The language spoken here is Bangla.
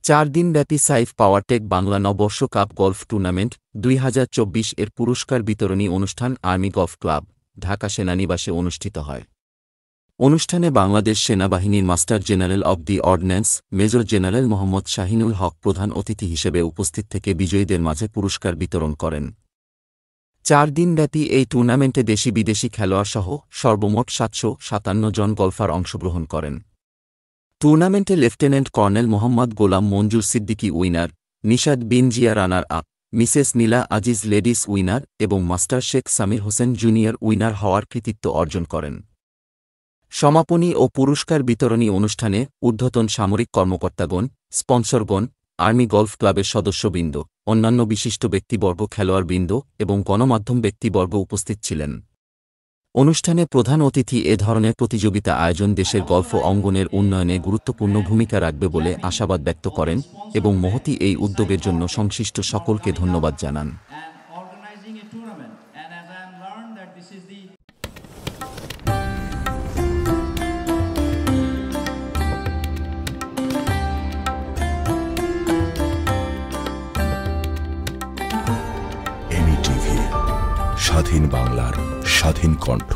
4 দিনব্যাপী সাইফ পাওয়ারটেক বাংলা নববর্ষ কাপ গলফ টুর্নামেন্ট 2024 এর পুরস্কার বিতরণী অনুষ্ঠান আর্মি গলফ ক্লাব, ঢাকা সেনানিবাসে অনুষ্ঠিত হয়। অনুষ্ঠানে বাংলাদেশ সেনাবাহিনীর master general of the ordnance major general Mohammad Shahinul Haque প্রধান অতিথি হিসেবে উপস্থিত থেকে বিজয়ীদের মাঝে পুরস্কার বিতরণ করেন। 4 দিনব্যাপী এই টুর্নামেন্টে দেশি বিদেশি খেলোয়াড়সহ সর্বমোট 757 জন গলফার অংশগ্রহণ করেন। টুর্নামেন্টে লেফটেন্যান্ট কর্নেল মোহাম্মদ গোলাম মঞ্জুর সিদ্দিকী উইনার, নিশাদ বিন জিয়া রানার আপ, মিসেস নীলা আজিজ লেডিস উইনার এবং master Sheikh Samir Hossain junior winner হওয়ার কৃতিত্ব অর্জন করেন। সমাপনী ও পুরস্কার বিতরণী অনুষ্ঠানে ঊর্ধ্বতন সামরিক কর্মকর্তাগণ, স্পন্সরগণ, আর্মি গলফ ক্লাবের সদস্যবৃন্দ, অন্যান্য বিশিষ্ট ব্যক্তিবর্গ, খেলোয়াড়বৃন্দ এবং গণমাধ্যম ব্যক্তিবর্গ উপস্থিত ছিলেন। অনুষ্ঠানে প্রধান অতিথি এ ধরনের প্রতিযোগিতা আয়োজন দেশের গলফ অঙ্গনের উন্নয়নে গুরুত্বপূর্ণ ভূমিকা রাখবে বলে আশাবাদ ব্যক্ত করেন এবং মহতী এই উদ্যোগের জন্য সংশ্লিষ্ট সকলকে ধন্যবাদ জানান। এমি টিভি, স্বাধীন বাংলার স্বাধীন কণ্ঠ।